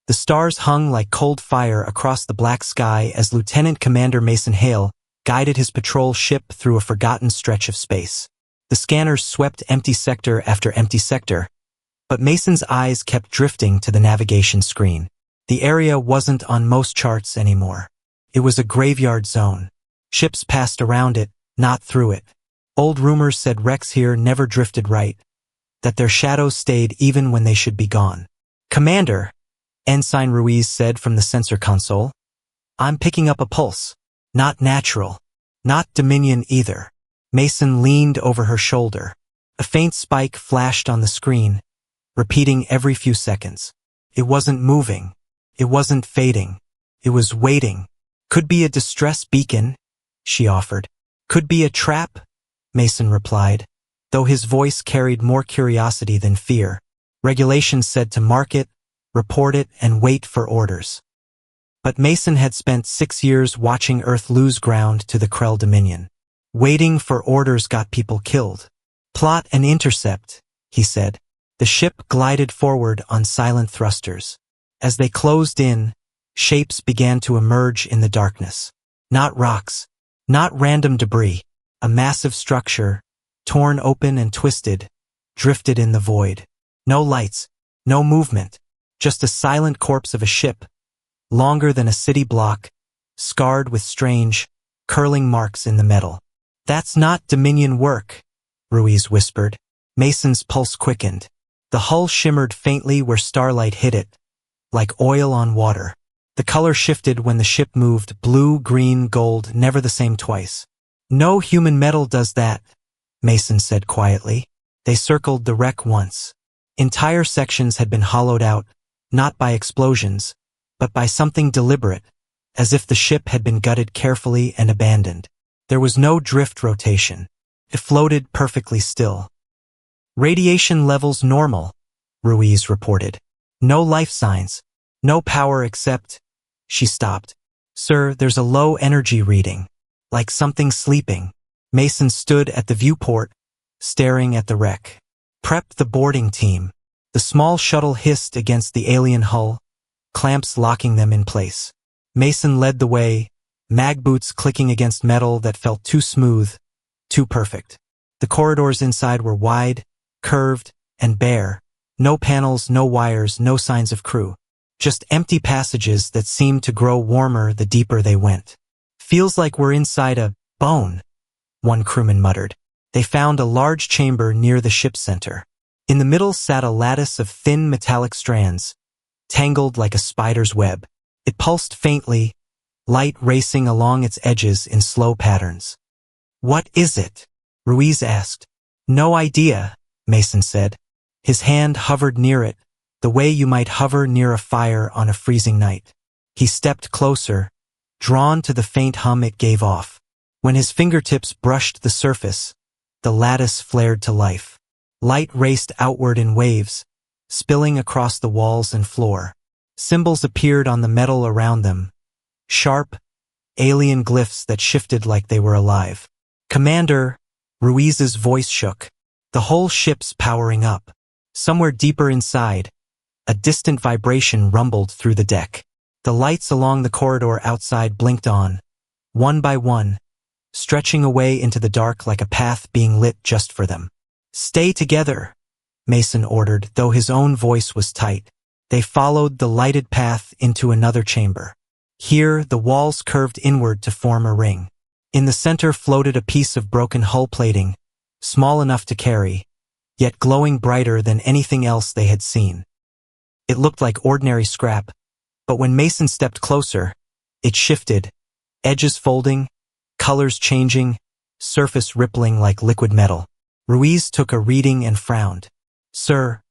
The stars hung like cold fire across the black sky as Lieutenant Commander Mason Hale guided his patrol ship through a forgotten stretch of space. The scanners swept empty sector after empty sector, but Mason's eyes kept drifting to the navigation screen. The area wasn't on most charts anymore. It was a graveyard zone. Ships passed around it, not through it. Old rumors said wrecks here never drifted right, that their shadows stayed even when they should be gone. "Commander," Ensign Ruiz said from the sensor console, "I'm picking up a pulse. Not natural. Not Dominion either." Mason leaned over her shoulder. A faint spike flashed on the screen, repeating every few seconds. It wasn't moving. It wasn't fading. It was waiting. "Could be a distress beacon," she offered. "Could be a trap," Mason replied, though his voice carried more curiosity than fear. Regulations said to mark it, report it, and wait for orders. But Mason had spent 6 years watching Earth lose ground to the Krell Dominion. Waiting for orders got people killed. "Plot and intercept," he said. The ship glided forward on silent thrusters. As they closed in, shapes began to emerge in the darkness. Not rocks, not random debris. A massive structure, torn open and twisted, drifted in the void. No lights, no movement, just a silent corpse of a ship, longer than a city block, scarred with strange, curling marks in the metal. "That's not Dominion work," Ruiz whispered. Mason's pulse quickened. The hull shimmered faintly where starlight hit it, like oil on water. The color shifted when the ship moved, blue, green, gold, never the same twice. "No human metal does that," Mason said quietly. They circled the wreck once. Entire sections had been hollowed out, not by explosions, but by something deliberate, as if the ship had been gutted carefully and abandoned. There was no drift rotation. It floated perfectly still. "Radiation levels normal," Ruiz reported. "No life signs. No power except—" She stopped. "Sir, there's a low energy reading. Like something sleeping." Mason stood at the viewport, staring at the wreck. "Prep the boarding team." The small shuttle hissed against the alien hull, clamps locking them in place. Mason led the way, mag boots clicking against metal that felt too smooth, too perfect. The corridors inside were wide, curved, and bare. No panels, no wires, no signs of crew. Just empty passages that seemed to grow warmer the deeper they went. "Feels like we're inside a bone," one crewman muttered. They found a large chamber near the ship's center. In the middle sat a lattice of thin metallic strands, tangled like a spider's web. It pulsed faintly, light racing along its edges in slow patterns. "What is it?" Ruiz asked. "No idea," Mason said. His hand hovered near it, the way you might hover near a fire on a freezing night. He stepped closer, drawn to the faint hum it gave off. When his fingertips brushed the surface, the lattice flared to life. Light raced outward in waves, spilling across the walls and floor. Symbols appeared on the metal around them, sharp, alien glyphs that shifted like they were alive. "Commander," Ruiz's voice shook. "The whole ship's powering up." Somewhere deeper inside, a distant vibration rumbled through the deck. The lights along the corridor outside blinked on, one by one, stretching away into the dark like a path being lit just for them. "Stay together," Mason ordered, though his own voice was tight. They followed the lighted path into another chamber. Here, the walls curved inward to form a ring. In the center floated a piece of broken hull plating, small enough to carry, yet glowing brighter than anything else they had seen. It looked like ordinary scrap, but when Mason stepped closer, it shifted, edges folding, colors changing, surface rippling like liquid metal. Ruiz took a reading and frowned. "Sir,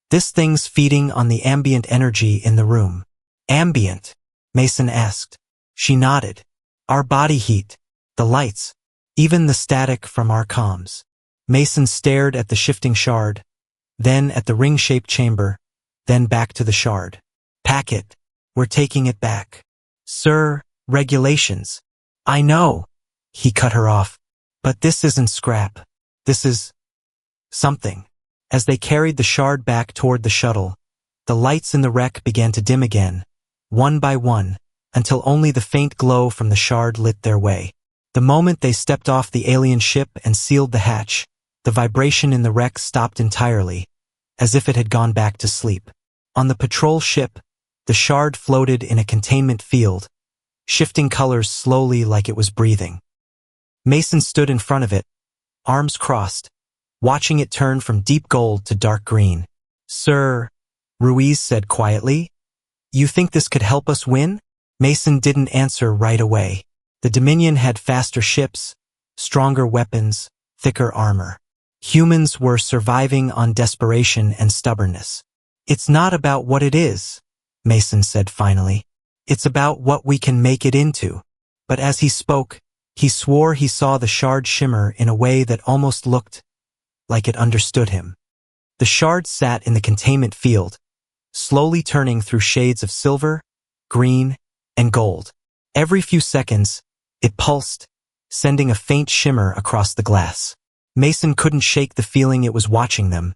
this thing's feeding on the ambient energy in the room." "Ambient?" Mason asked. She nodded. "Our body heat, the lights, even the static from our comms." Mason stared at the shifting shard, then at the ring-shaped chamber, then back to the shard. "Pack it. We're taking it back." "Sir, regulations." "I know," he cut her off. "But this isn't scrap. This is something." As they carried the shard back toward the shuttle, The lights in the wreck began to dim again, one by one, until only the faint glow from the shard lit their way. The moment they stepped off the alien ship and sealed the hatch, the vibration in the wreck stopped entirely, as if it had gone back to sleep. On the patrol ship, the shard floated in a containment field, shifting colors slowly like it was breathing. Mason stood in front of it, arms crossed, watching it turn from deep gold to dark green. "Sir," Ruiz said quietly, "you think this could help us win?" Mason didn't answer right away. The Dominion had faster ships, stronger weapons, thicker armor. Humans were surviving on desperation and stubbornness. "It's not about what it is," Mason said finally. "It's about what we can make it into." But as he spoke, he swore he saw the shard shimmer in a way that almost looked like it understood him. The shard sat in the containment field, slowly turning through shades of silver, green, and gold. Every few seconds, it pulsed, sending a faint shimmer across the glass. Mason couldn't shake the feeling it was watching them,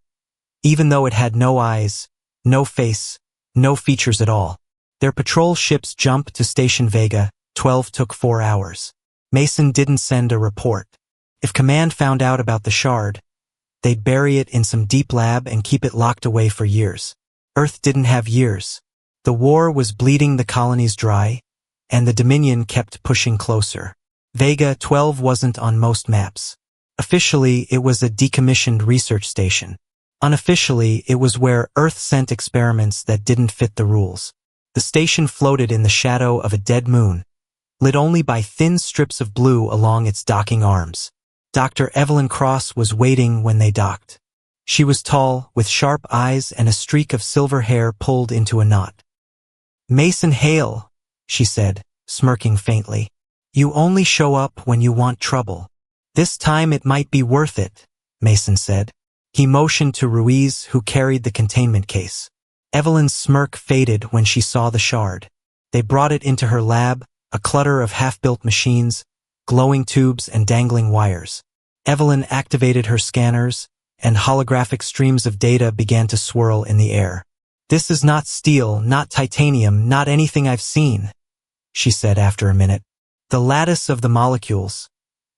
even though it had no eyes, no face, no features at all. Their patrol ship's jump to Station Vega 12 took 4 hours. Mason didn't send a report. If Command found out about the shard, they'd bury it in some deep lab and keep it locked away for years. Earth didn't have years. The war was bleeding the colonies dry, and the Dominion kept pushing closer. Vega 12 wasn't on most maps. Officially, it was a decommissioned research station. Unofficially, it was where Earth sent experiments that didn't fit the rules. The station floated in the shadow of a dead moon, lit only by thin strips of blue along its docking arms. Dr. Evelyn Cross was waiting when they docked. She was tall, with sharp eyes and a streak of silver hair pulled into a knot. "Mason Hale," she said, smirking faintly. "You only show up when you want trouble. This time it might be worth it," Mason said. He motioned to Ruiz, who carried the containment case. Evelyn's smirk faded when she saw the shard. They brought it into her lab, a clutter of half-built machines, glowing tubes and dangling wires. Evelyn activated her scanners, and holographic streams of data began to swirl in the air. "This is not steel, not titanium, not anything I've seen," she said after a minute. "The lattice of the molecules.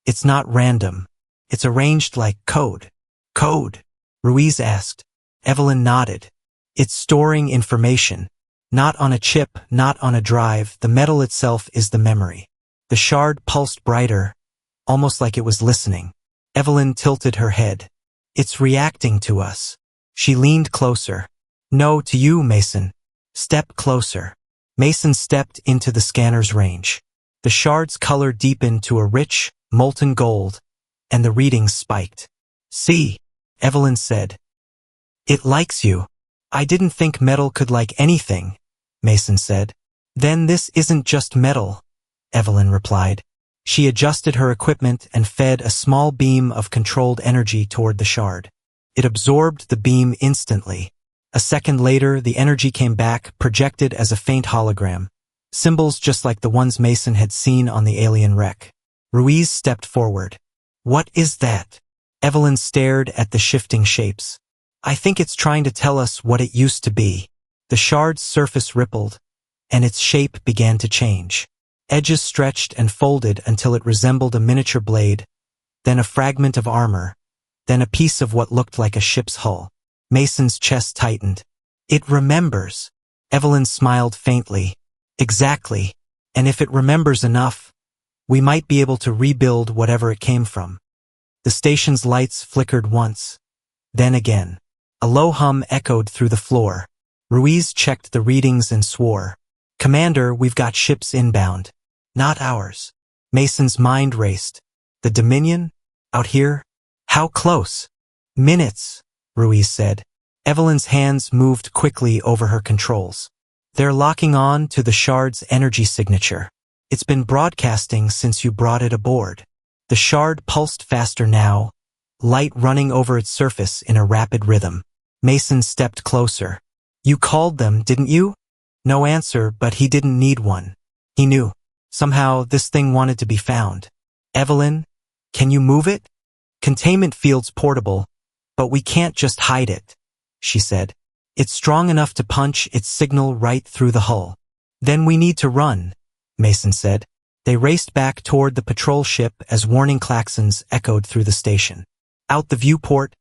It's not random. It's arranged like code." "Code?" Ruiz asked. Evelyn nodded. "It's storing information. Not on a chip, not on a drive. The metal itself is the memory." The shard pulsed brighter, almost like it was listening. Evelyn tilted her head. "It's reacting to us." She leaned closer. "No, to you, Mason. Step closer." Mason stepped into the scanner's range. The shard's color deepened to a rich, molten gold, and the readings spiked. "See," Evelyn said. "It likes you." "I didn't think metal could like anything," Mason said. "Then this isn't just metal," Evelyn replied. She adjusted her equipment and fed a small beam of controlled energy toward the shard. It absorbed the beam instantly. A second later, the energy came back, projected as a faint hologram. Symbols just like the ones Mason had seen on the alien wreck. Ruiz stepped forward. "What is that?" Evelyn stared at the shifting shapes. "I think it's trying to tell us what it used to be." The shard's surface rippled, and its shape began to change. Edges stretched and folded until it resembled a miniature blade, then a fragment of armor, then a piece of what looked like a ship's hull. Mason's chest tightened. "It remembers." Evelyn smiled faintly. "Exactly. And if it remembers enough, we might be able to rebuild whatever it came from." The station's lights flickered once, then again. A low hum echoed through the floor. Ruiz checked the readings and swore. "Commander, we've got ships inbound." "Not ours." Mason's mind raced. "The Dominion? Out here? How close?" "Minutes," Ruiz said. Evelyn's hands moved quickly over her controls. "They're locking on to the shard's energy signature. It's been broadcasting since you brought it aboard." The shard pulsed faster now, light running over its surface in a rapid rhythm. Mason stepped closer. "You called them, didn't you?" No answer, but he didn't need one. He knew. Somehow, this thing wanted to be found. "Evelyn, can you move it?" "Containment field's portable, but we can't just hide it," she said. It's strong enough to punch its signal right through the hull. Then we need to run, Mason said. They raced back toward the patrol ship as warning klaxons echoed through the station. Out the viewport,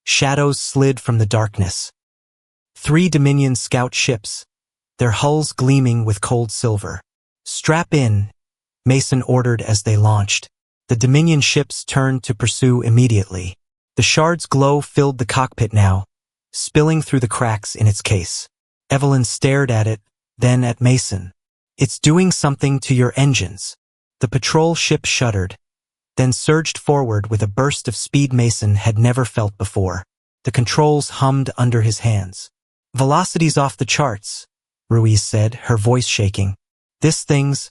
shadows slid from the darkness. 3 Dominion scout ships, their hulls gleaming with cold silver. Strap in, Mason ordered as they launched. The Dominion ships turned to pursue immediately. The shard's glow filled the cockpit now, spilling through the cracks in its case. Evelyn stared at it, then at Mason. It's doing something to your engines. The patrol ship shuddered, then surged forward with a burst of speed Mason had never felt before. The controls hummed under his hands. Velocity's off the charts, Ruiz said, her voice shaking. This thing's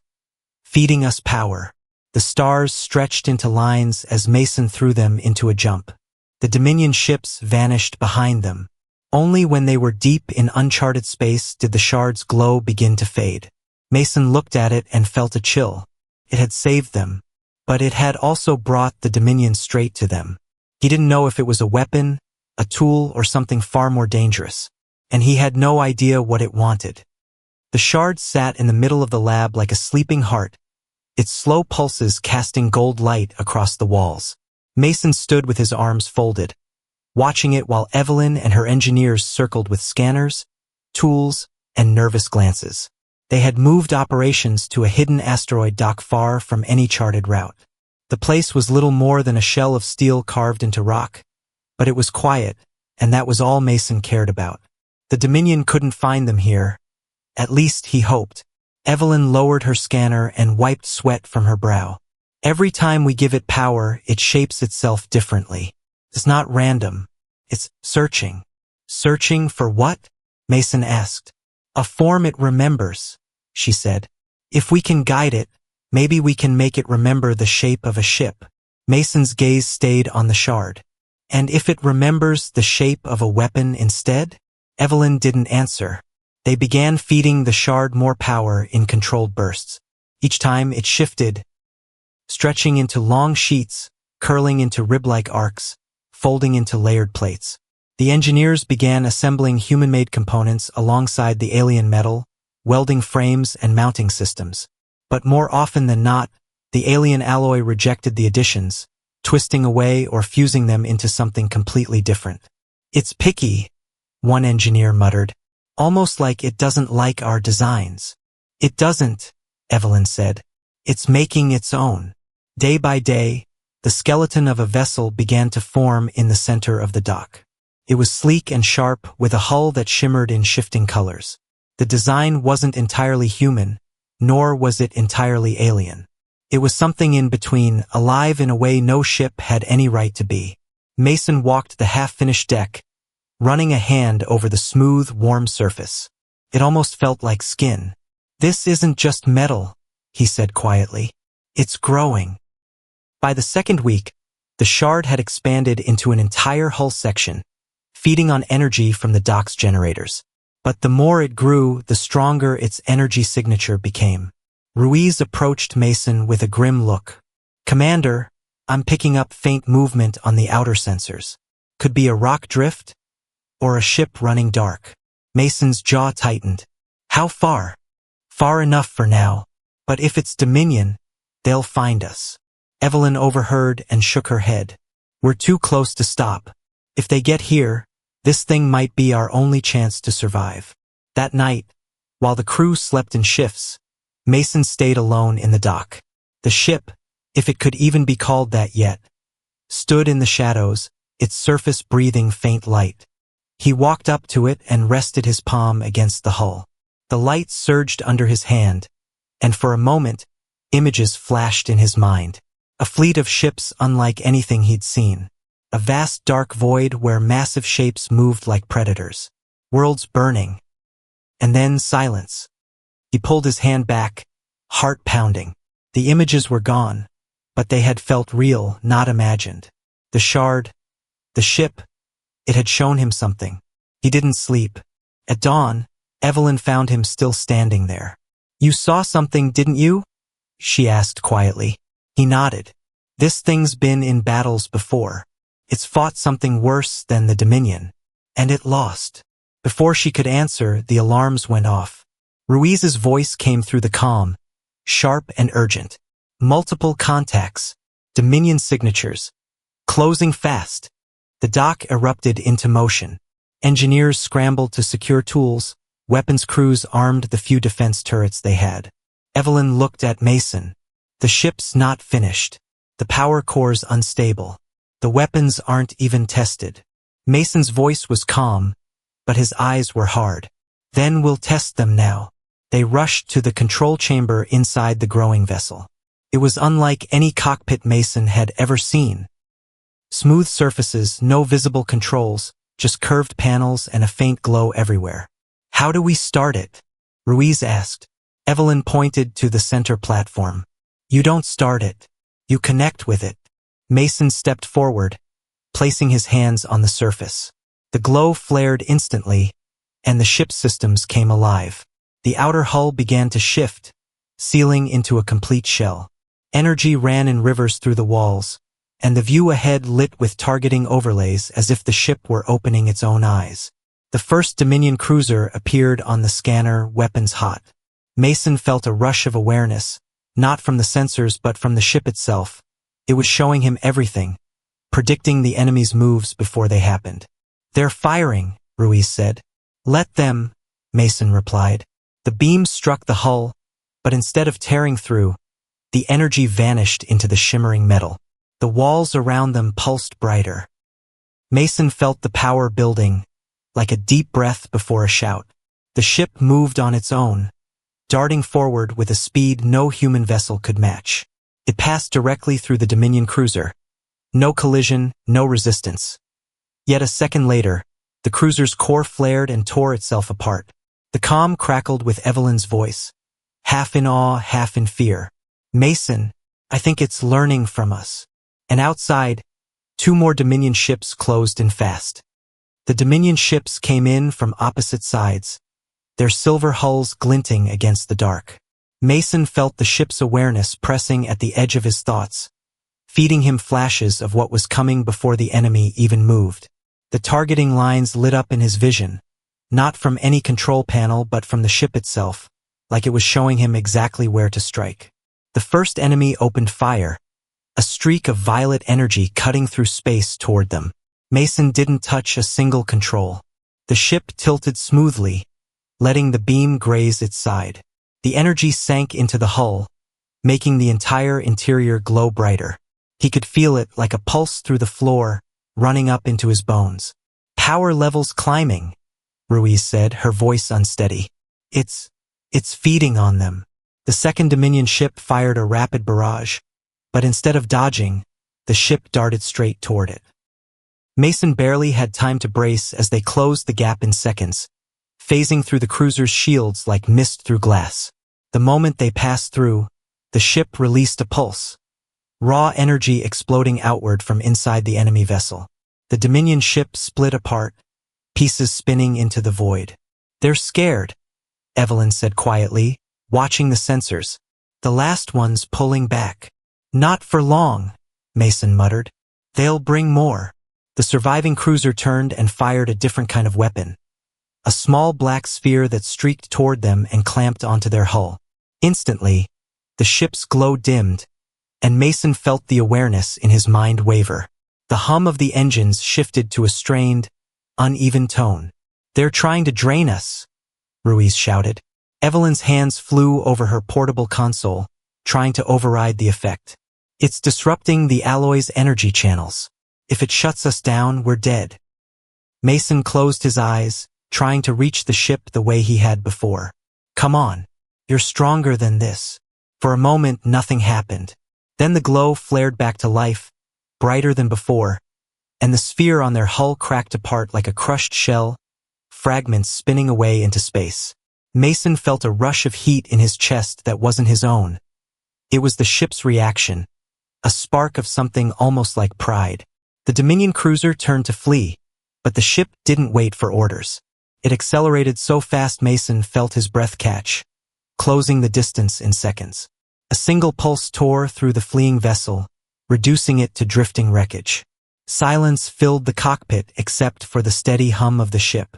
feeding us power. The stars stretched into lines as Mason threw them into a jump. The Dominion ships vanished behind them. Only when they were deep in uncharted space did the shard's glow begin to fade. Mason looked at it and felt a chill. It had saved them, but it had also brought the Dominion straight to them. He didn't know if it was a weapon, a tool, or something far more dangerous, and he had no idea what it wanted. The shard sat in the middle of the lab like a sleeping heart, its slow pulses casting gold light across the walls. Mason stood with his arms folded, watching it while Evelyn and her engineers circled with scanners, tools, and nervous glances. They had moved operations to a hidden asteroid dock far from any charted route. The place was little more than a shell of steel carved into rock, but it was quiet, and that was all Mason cared about. The Dominion couldn't find them here. At least he hoped. Evelyn lowered her scanner and wiped sweat from her brow. Every time we give it power, it shapes itself differently. It's not random. It's searching. Searching for what? Mason asked. A form it remembers, she said. If we can guide it, maybe we can make it remember the shape of a ship. Mason's gaze stayed on the shard. And if it remembers the shape of a weapon instead? Evelyn didn't answer. They began feeding the shard more power in controlled bursts. Each time it shifted, stretching into long sheets, curling into rib-like arcs, folding into layered plates. The engineers began assembling human-made components alongside the alien metal, welding frames and mounting systems. But more often than not, the alien alloy rejected the additions, twisting away or fusing them into something completely different. It's picky, one engineer muttered, almost like it doesn't like our designs. It doesn't, Evelyn said. It's making its own. Day by day, the skeleton of a vessel began to form in the center of the dock. It was sleek and sharp, with a hull that shimmered in shifting colors. The design wasn't entirely human, nor was it entirely alien. It was something in between, alive in a way no ship had any right to be. Mason walked the half-finished deck, running a hand over the smooth, warm surface. It almost felt like skin. This isn't just metal, he said quietly. It's growing. By the second week, the shard had expanded into an entire hull section, feeding on energy from the dock's generators. But the more it grew, the stronger its energy signature became. Ruiz approached Mason with a grim look. Commander, I'm picking up faint movement on the outer sensors. Could be a rock drift? Or a ship running dark. Mason's jaw tightened. How far? Far enough for now. But if it's Dominion, they'll find us. Evelyn overheard and shook her head. We're too close to stop. If they get here, this thing might be our only chance to survive. That night, while the crew slept in shifts, Mason stayed alone in the dock. The ship, if it could even be called that yet, stood in the shadows, its surface breathing faint light. He walked up to it and rested his palm against the hull. The light surged under his hand, and for a moment, images flashed in his mind. A fleet of ships unlike anything he'd seen. A vast dark void where massive shapes moved like predators. Worlds burning. And then silence. He pulled his hand back, heart pounding. The images were gone, but they had felt real, not imagined. The shard, the ship, it had shown him something. He didn't sleep. At dawn, Evelyn found him still standing there. You saw something, didn't you? She asked quietly. He nodded. This thing's been in battles before. It's fought something worse than the Dominion. And it lost. Before she could answer, the alarms went off. Ruiz's voice came through the comm, sharp and urgent. Multiple contacts, Dominion signatures, closing fast. The dock erupted into motion. Engineers scrambled to secure tools, weapons crews armed the few defense turrets they had. Evelyn looked at Mason. The ship's not finished. The power core's unstable. The weapons aren't even tested. Mason's voice was calm, but his eyes were hard. Then we'll test them now. They rushed to the control chamber inside the growing vessel. It was unlike any cockpit Mason had ever seen. Smooth surfaces, no visible controls, just curved panels and a faint glow everywhere. How do we start it? Ruiz asked. Evelyn pointed to the center platform. You don't start it. You connect with it. Mason stepped forward, placing his hands on the surface. The glow flared instantly, and the ship's systems came alive. The outer hull began to shift, sealing into a complete shell. Energy ran in rivers through the walls, and the view ahead lit with targeting overlays as if the ship were opening its own eyes. The first Dominion cruiser appeared on the scanner, weapons hot. Mason felt a rush of awareness, not from the sensors but from the ship itself. It was showing him everything, predicting the enemy's moves before they happened. They're firing, Ruiz said. Let them, Mason replied. The beam struck the hull, but instead of tearing through, the energy vanished into the shimmering metal. The walls around them pulsed brighter. Mason felt the power building, like a deep breath before a shout. The ship moved on its own, darting forward with a speed no human vessel could match. It passed directly through the Dominion cruiser. No collision, no resistance. Yet a second later, the cruiser's core flared and tore itself apart. The comm crackled with Evelyn's voice, half in awe, half in fear. Mason, I think it's learning from us. And outside, 2 more Dominion ships closed in fast. The Dominion ships came in from opposite sides, their silver hulls glinting against the dark. Mason felt the ship's awareness pressing at the edge of his thoughts, feeding him flashes of what was coming before the enemy even moved. The targeting lines lit up in his vision, not from any control panel but from the ship itself, like it was showing him exactly where to strike. The first enemy opened fire, a streak of violet energy cutting through space toward them. Mason didn't touch a single control. The ship tilted smoothly, letting the beam graze its side. The energy sank into the hull, making the entire interior glow brighter. He could feel it like a pulse through the floor, running up into his bones. Power levels climbing, Ruiz said, her voice unsteady. It's feeding on them. The second Dominion ship fired a rapid barrage, but instead of dodging, the ship darted straight toward it. Mason barely had time to brace as they closed the gap in seconds, phasing through the cruiser's shields like mist through glass. The moment they passed through, the ship released a pulse, raw energy exploding outward from inside the enemy vessel. The Dominion ship split apart, pieces spinning into the void. They're scared, Evelyn said quietly, watching the sensors. The last one's pulling back. Not for long, Mason muttered. They'll bring more. The surviving cruiser turned and fired a different kind of weapon. A small black sphere that streaked toward them and clamped onto their hull. Instantly, the ship's glow dimmed, and Mason felt the awareness in his mind waver. The hum of the engines shifted to a strained, uneven tone. They're trying to drain us, Ruiz shouted. Evelyn's hands flew over her portable console, trying to override the effect. It's disrupting the alloy's energy channels. If it shuts us down, we're dead. Mason closed his eyes, trying to reach the ship the way he had before. Come on. You're stronger than this. For a moment, nothing happened. Then the glow flared back to life, brighter than before, and the sphere on their hull cracked apart like a crushed shell, fragments spinning away into space. Mason felt a rush of heat in his chest that wasn't his own. It was the ship's reaction, a spark of something almost like pride. The Dominion cruiser turned to flee, but the ship didn't wait for orders. It accelerated so fast Mason felt his breath catch, closing the distance in seconds. A single pulse tore through the fleeing vessel, reducing it to drifting wreckage. Silence filled the cockpit except for the steady hum of the ship.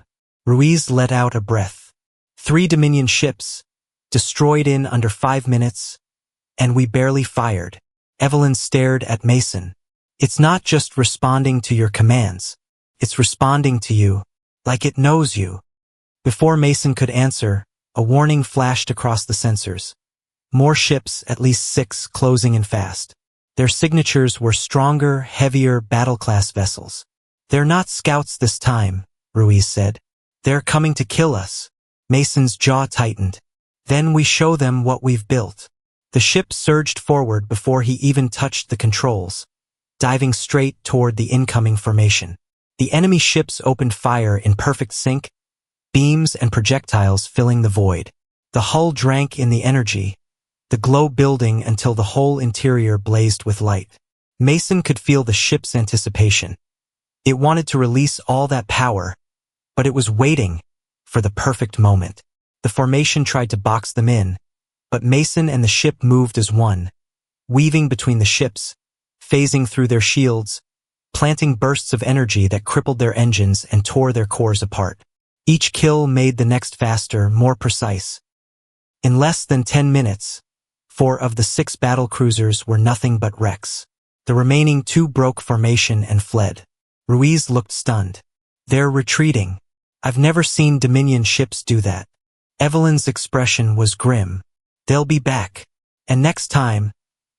Ruiz let out a breath. 3 Dominion ships, destroyed in under 5 minutes, and we barely fired. Evelyn stared at Mason. It's not just responding to your commands. It's responding to you, like it knows you. Before Mason could answer, a warning flashed across the sensors. More ships, at least 6, closing in fast. Their signatures were stronger, heavier battle-class vessels. They're not scouts this time, Ruiz said. They're coming to kill us. Mason's jaw tightened. Then we show them what we've built. The ship surged forward before he even touched the controls, diving straight toward the incoming formation. The enemy ships opened fire in perfect sync, beams and projectiles filling the void. The hull drank in the energy, the glow building until the whole interior blazed with light. Mason could feel the ship's anticipation. It wanted to release all that power, but it was waiting for the perfect moment. The formation tried to box them in, but Mason and the ship moved as one, weaving between the ships, phasing through their shields, planting bursts of energy that crippled their engines and tore their cores apart. Each kill made the next faster, more precise. In less than 10 minutes, 4 of the 6 battle cruisers were nothing but wrecks. The remaining 2 broke formation and fled. Ruiz looked stunned. They're retreating. I've never seen Dominion ships do that. Evelyn's expression was grim. They'll be back. And next time,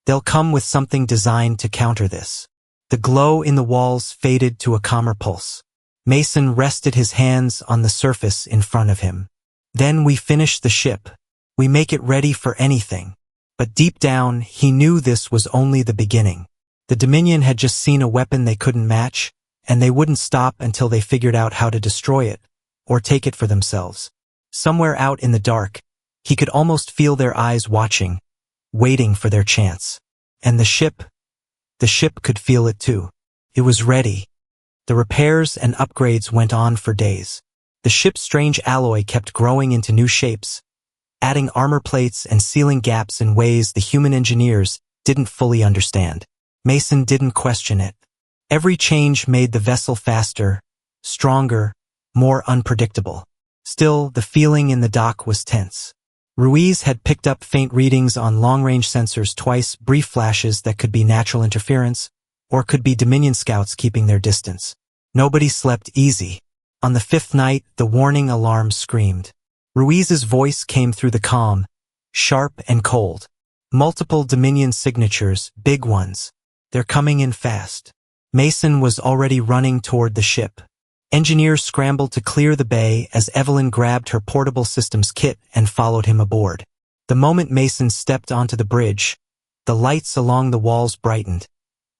they'll come with something designed to counter this. The glow in the walls faded to a calmer pulse. Mason rested his hands on the surface in front of him. Then we finish the ship. We make it ready for anything. But deep down, he knew this was only the beginning. The Dominion had just seen a weapon they couldn't match, and they wouldn't stop until they figured out how to destroy it, or take it for themselves. Somewhere out in the dark, he could almost feel their eyes watching, waiting for their chance. And the ship could feel it too. It was ready. The repairs and upgrades went on for days. The ship's strange alloy kept growing into new shapes, adding armor plates and sealing gaps in ways the human engineers didn't fully understand. Mason didn't question it. Every change made the vessel faster, stronger, more unpredictable. Still, the feeling in the dock was tense. Ruiz had picked up faint readings on long-range sensors twice, brief flashes that could be natural interference, or could be Dominion scouts keeping their distance. Nobody slept easy. On the 5th night, the warning alarm screamed. Ruiz's voice came through the calm, sharp and cold. Multiple Dominion signatures, big ones. They're coming in fast. Mason was already running toward the ship. Engineers scrambled to clear the bay as Evelyn grabbed her portable systems kit and followed him aboard. The moment Mason stepped onto the bridge, the lights along the walls brightened,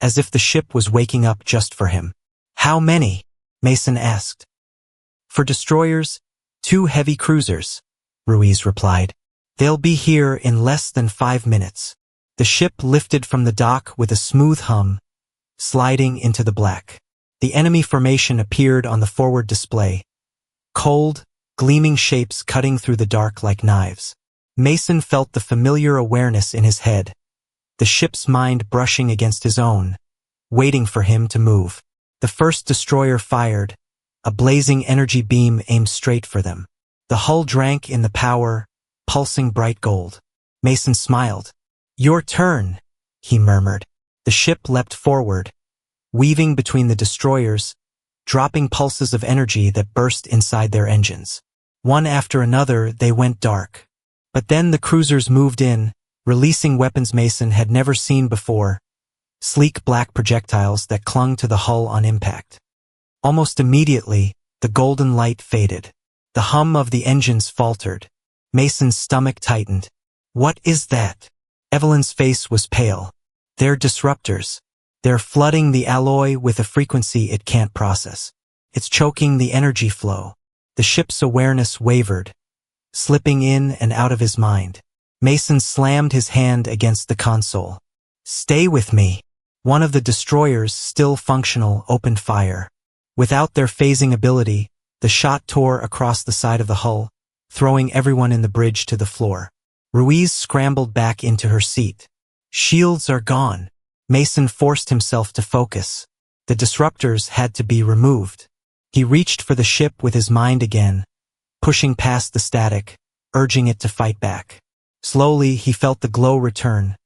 as if the ship was waking up just for him. How many? Mason asked. For destroyers, 2 heavy cruisers, Ruiz replied. They'll be here in less than 5 minutes. The ship lifted from the dock with a smooth hum, sliding into the black. The enemy formation appeared on the forward display, cold, gleaming shapes cutting through the dark like knives. Mason felt the familiar awareness in his head, the ship's mind brushing against his own, waiting for him to move. The first destroyer fired, a blazing energy beam aimed straight for them. The hull drank in the power, pulsing bright gold. Mason smiled. Your turn, he murmured. The ship leapt forward, weaving between the destroyers, dropping pulses of energy that burst inside their engines. One after another, they went dark. But then the cruisers moved in, releasing weapons Mason had never seen before, sleek black projectiles that clung to the hull on impact. Almost immediately, the golden light faded. The hum of the engines faltered. Mason's stomach tightened. What is that? Evelyn's face was pale. They're disruptors. They're flooding the alloy with a frequency it can't process. It's choking the energy flow. The ship's awareness wavered, slipping in and out of his mind. Mason slammed his hand against the console. Stay with me. One of the destroyers, still functional, opened fire. Without their phasing ability, the shot tore across the side of the hull, throwing everyone in the bridge to the floor. Ruiz scrambled back into her seat. Shields are gone. Mason forced himself to focus. The disruptors had to be removed. He reached for the ship with his mind again, pushing past the static, urging it to fight back. Slowly, he felt the glow return,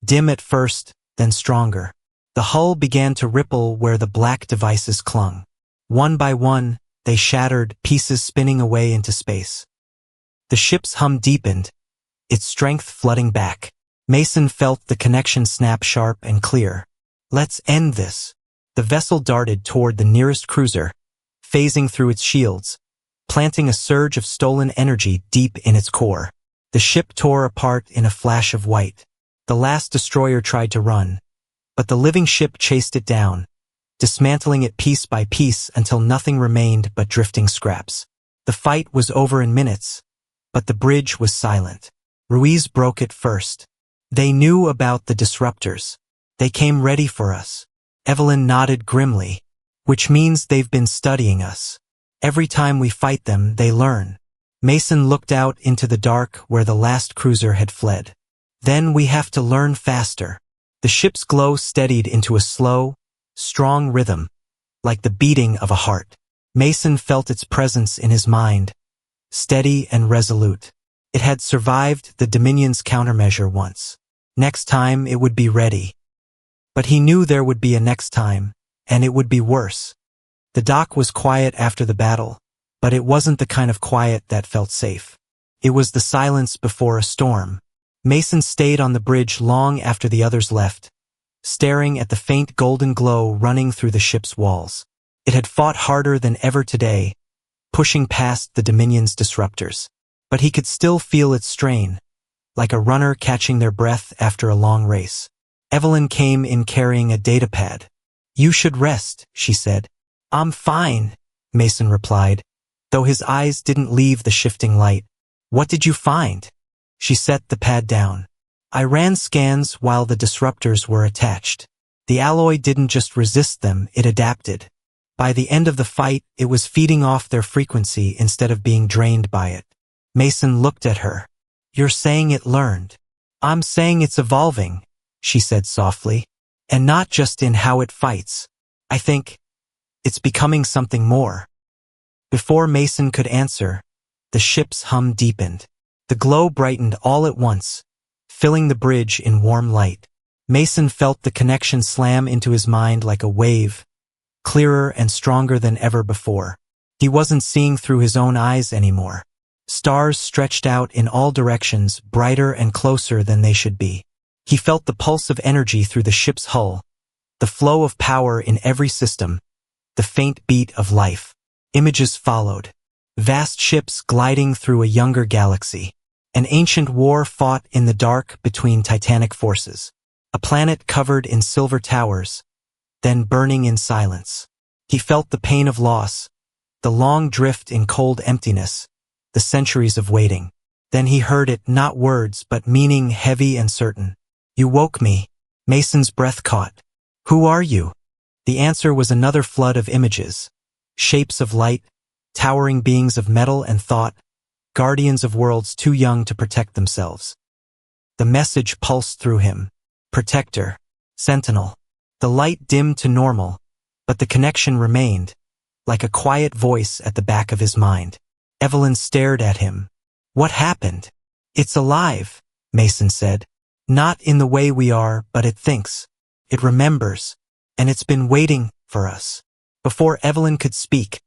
dim at first, then stronger. The hull began to ripple where the black devices clung. One by one, they shattered, pieces spinning away into space. The ship's hum deepened, its strength flooding back. Mason felt the connection snap sharp and clear. Let's end this. The vessel darted toward the nearest cruiser, phasing through its shields, planting a surge of stolen energy deep in its core. The ship tore apart in a flash of white. The last destroyer tried to run, but the living ship chased it down, dismantling it piece by piece until nothing remained but drifting scraps. The fight was over in minutes, but the bridge was silent. Ruiz broke it first. They knew about the disruptors. They came ready for us. Evelyn nodded grimly, which means they've been studying us. Every time we fight them, they learn. Mason looked out into the dark where the last cruiser had fled. Then we have to learn faster. The ship's glow steadied into a slow, strong rhythm, like the beating of a heart. Mason felt its presence in his mind, steady and resolute. It had survived the Dominion's countermeasure once. Next time it would be ready. But he knew there would be a next time, and it would be worse. The dock was quiet after the battle, but it wasn't the kind of quiet that felt safe. It was the silence before a storm. Mason stayed on the bridge long after the others left, staring at the faint golden glow running through the ship's walls. It had fought harder than ever today, pushing past the Dominion's disruptors. But he could still feel its strain, like a runner catching their breath after a long race. Evelyn came in carrying a datapad. "You should rest," she said. "I'm fine," Mason replied, though his eyes didn't leave the shifting light. "What did you find?" She set the pad down. "I ran scans while the disruptors were attached. The alloy didn't just resist them, it adapted. By the end of the fight, it was feeding off their frequency instead of being drained by it." Mason looked at her. "You're saying it learned." "I'm saying it's evolving," she said softly. "And not just in how it fights. I think it's becoming something more." Before Mason could answer, the ship's hum deepened. The glow brightened all at once, filling the bridge in warm light. Mason felt the connection slam into his mind like a wave, clearer and stronger than ever before. He wasn't seeing through his own eyes anymore. Stars stretched out in all directions, brighter and closer than they should be. He felt the pulse of energy through the ship's hull, the flow of power in every system, the faint beat of life. Images followed. Vast ships gliding through a younger galaxy. An ancient war fought in the dark between titanic forces. A planet covered in silver towers, then burning in silence. He felt the pain of loss, the long drift in cold emptiness, the centuries of waiting. Then he heard it, not words, but meaning heavy and certain. "You woke me." Mason's breath caught. "Who are you?" The answer was another flood of images. Shapes of light, towering beings of metal and thought, guardians of worlds too young to protect themselves. The message pulsed through him. Protector. Sentinel. The light dimmed to normal, but the connection remained, like a quiet voice at the back of his mind. Evelyn stared at him. "What happened?" "It's alive," Mason said. "Not in the way we are, but it thinks. It remembers. And it's been waiting for us." Before Evelyn could speak,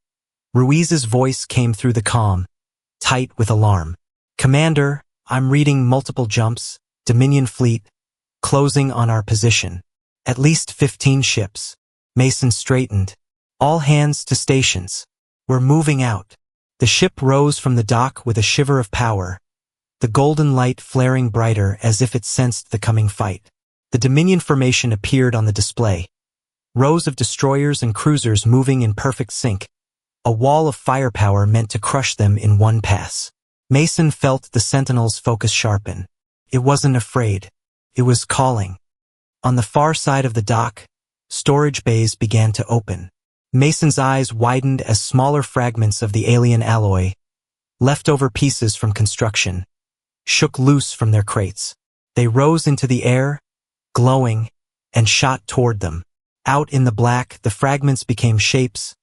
Ruiz's voice came through the comm, tight with alarm. "Commander, I'm reading multiple jumps, Dominion fleet, closing on our position. At least 15 ships." Mason straightened. "All hands to stations. We're moving out." The ship rose from the dock with a shiver of power, the golden light flaring brighter as if it sensed the coming fight. The Dominion formation appeared on the display. Rows of destroyers and cruisers moving in perfect sync, a wall of firepower meant to crush them in one pass. Mason felt the Sentinel's focus sharpen. It wasn't afraid. It was calling. On the far side of the dock, storage bays began to open. Mason's eyes widened as smaller fragments of the alien alloy, leftover pieces from construction, shook loose from their crates. They rose into the air, glowing, and shot toward them. Out in the black, the fragments became shapes,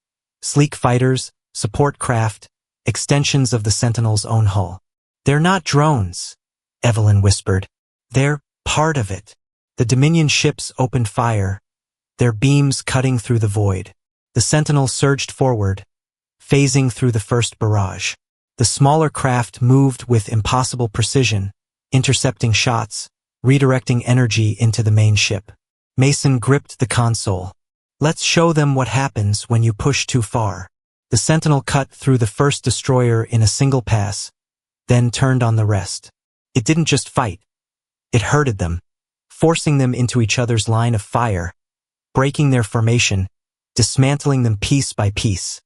Sleek fighters, support craft, extensions of the Sentinel's own hull. They're not drones, Evelyn whispered. They're part of it. The Dominion ships opened fire, their beams cutting through the void. The Sentinel surged forward, phasing through the first barrage. The smaller craft moved with impossible precision, intercepting shots, redirecting energy into the main ship. Mason gripped the console. Let's show them what happens when you push too far. The Sentinel cut through the first destroyer in a single pass, then turned on the rest. It didn't just fight. It herded them, forcing them into each other's line of fire, breaking their formation, dismantling them piece by piece.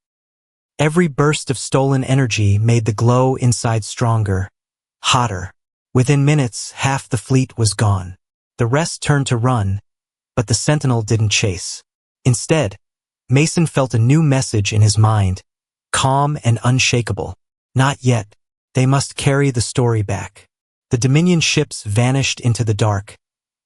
Every burst of stolen energy made the glow inside stronger, hotter. Within minutes, half the fleet was gone. The rest turned to run, but the Sentinel didn't chase. Instead, Mason felt a new message in his mind, calm and unshakable. Not yet. They must carry the story back. The Dominion ships vanished into the dark,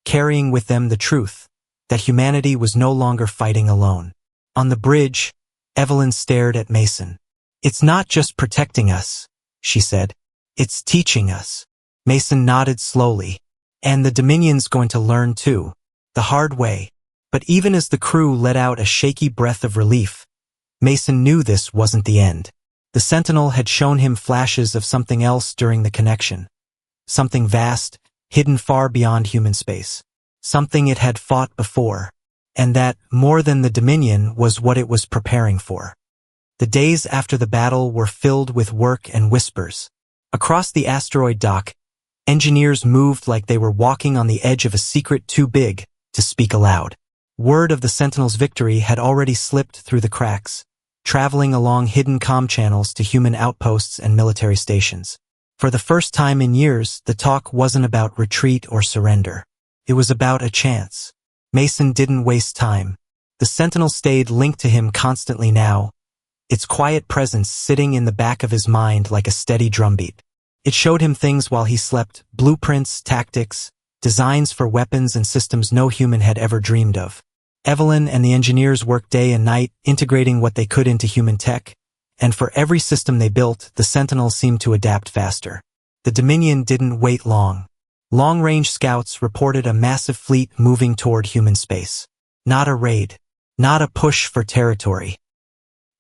carrying with them the truth that humanity was no longer fighting alone. On the bridge, Evelyn stared at Mason. It's not just protecting us, she said. It's teaching us. Mason nodded slowly. And the Dominion's going to learn too. The hard way. But even as the crew let out a shaky breath of relief, Mason knew this wasn't the end. The Sentinel had shown him flashes of something else during the connection. Something vast, hidden far beyond human space. Something it had fought before. And that, more than the Dominion, was what it was preparing for. The days after the battle were filled with work and whispers. Across the asteroid dock, engineers moved like they were walking on the edge of a secret too big to speak aloud. Word of the Sentinel's victory had already slipped through the cracks, traveling along hidden comm channels to human outposts and military stations. For the first time in years, the talk wasn't about retreat or surrender. It was about a chance. Mason didn't waste time. The Sentinel stayed linked to him constantly now, its quiet presence sitting in the back of his mind like a steady drumbeat. It showed him things while he slept, blueprints, tactics, designs for weapons and systems no human had ever dreamed of. Evelyn and the engineers worked day and night, integrating what they could into human tech, and for every system they built, the Sentinel seemed to adapt faster. The Dominion didn't wait long. Long-range scouts reported a massive fleet moving toward human space. Not a raid. Not a push for territory.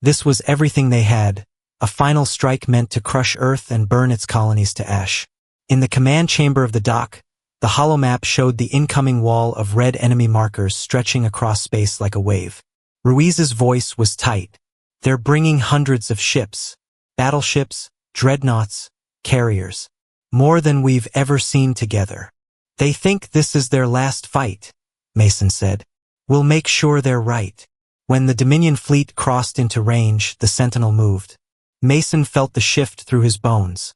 This was everything they had, a final strike meant to crush Earth and burn its colonies to ash. In the command chamber of the dock, the holomap showed the incoming wall of red enemy markers stretching across space like a wave. Ruiz's voice was tight. They're bringing hundreds of ships. Battleships, dreadnoughts, carriers. More than we've ever seen together. They think this is their last fight, Mason said. We'll make sure they're right. When the Dominion fleet crossed into range, the Sentinel moved. Mason felt the shift through his bones.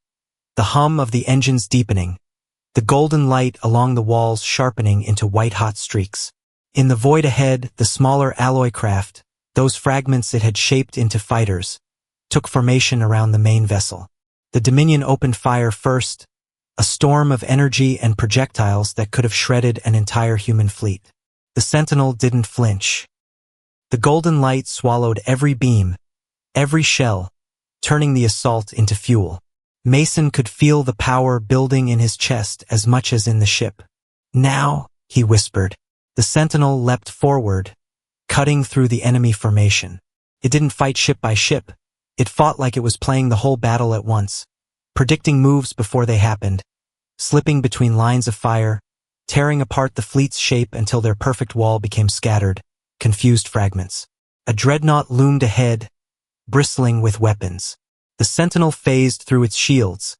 The hum of the engines deepening. The golden light along the walls sharpening into white-hot streaks. In the void ahead, the smaller alloy craft, those fragments it had shaped into fighters, took formation around the main vessel. The Dominion opened fire first, a storm of energy and projectiles that could have shredded an entire human fleet. The Sentinel didn't flinch. The golden light swallowed every beam, every shell, turning the assault into fuel. Mason could feel the power building in his chest as much as in the ship. Now, he whispered. The Sentinel leapt forward, cutting through the enemy formation. It didn't fight ship by ship. It fought like it was playing the whole battle at once, predicting moves before they happened, slipping between lines of fire, tearing apart the fleet's shape until their perfect wall became scattered, confused fragments. A dreadnought loomed ahead, bristling with weapons. The Sentinel phased through its shields,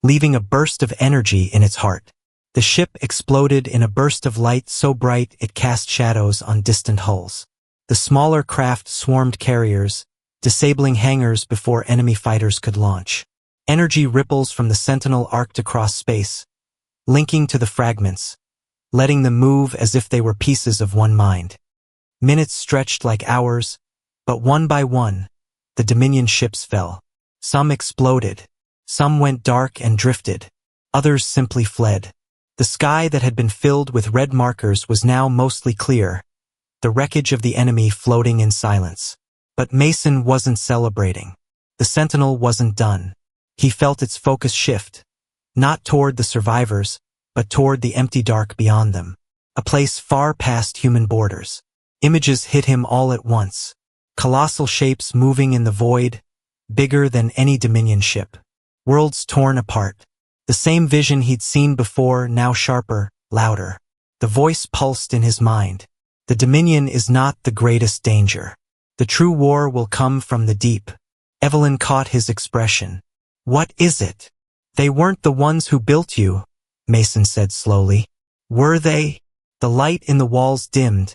leaving a burst of energy in its heart. The ship exploded in a burst of light so bright it cast shadows on distant hulls. The smaller craft swarmed carriers, disabling hangars before enemy fighters could launch. Energy ripples from the Sentinel arced across space, linking to the fragments, letting them move as if they were pieces of one mind. Minutes stretched like hours, but one by one, the Dominion ships fell. Some exploded. Some went dark and drifted. Others simply fled. The sky that had been filled with red markers was now mostly clear, the wreckage of the enemy floating in silence. But Mason wasn't celebrating. The Sentinel wasn't done. He felt its focus shift, not toward the survivors, but toward the empty dark beyond them, a place far past human borders. Images hit him all at once. Colossal shapes moving in the void, bigger than any Dominion ship. Worlds torn apart. The same vision he'd seen before, now sharper, louder. The voice pulsed in his mind. The Dominion is not the greatest danger. The true war will come from the deep. Evelyn caught his expression. What is it? They weren't the ones who built you, Mason said slowly. Were they? The light in the walls dimmed,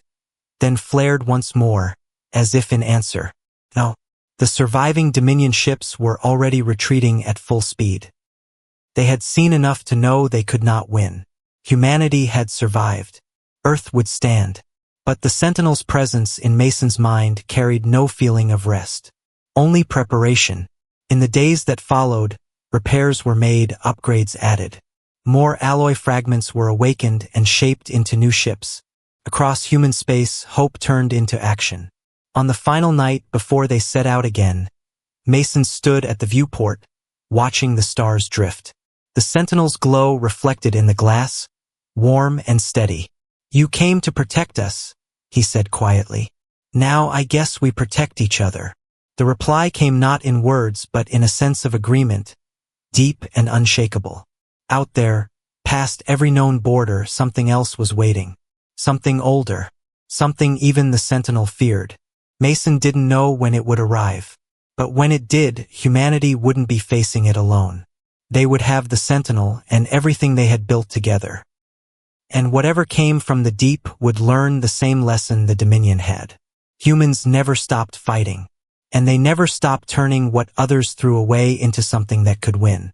then flared once more, as if in answer. No. The surviving Dominion ships were already retreating at full speed. They had seen enough to know they could not win. Humanity had survived. Earth would stand. But the Sentinel's presence in Mason's mind carried no feeling of rest. Only preparation. In the days that followed, repairs were made, upgrades added. More alloy fragments were awakened and shaped into new ships. Across human space, hope turned into action. On the final night before they set out again, Mason stood at the viewport, watching the stars drift. The Sentinel's glow reflected in the glass, warm and steady. You came to protect us, he said quietly. Now I guess we protect each other. The reply came not in words but in a sense of agreement, deep and unshakable. Out there, past every known border, something else was waiting. Something older. Something even the Sentinel feared. Mason didn't know when it would arrive. But when it did, humanity wouldn't be facing it alone. They would have the Sentinel and everything they had built together. And whatever came from the deep would learn the same lesson the Dominion had. Humans never stopped fighting. And they never stopped turning what others threw away into something that could win.